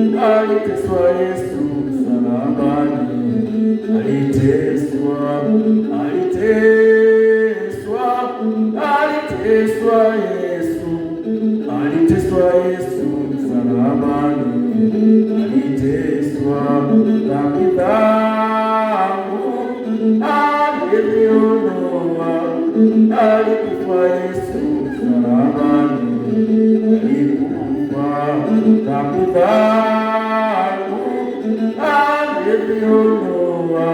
Aliteswa Yesu msalabani, aliteswa Yesu msalabani, aliteswa Yesu msalabani, aliteswa dhambi zangu aliondoa, alikufa Yesu msalabani, alikufa dhambi zangu aliondoa,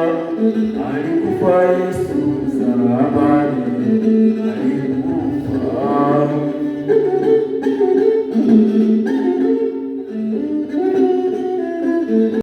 alikufa Yesu msalabani, alikufa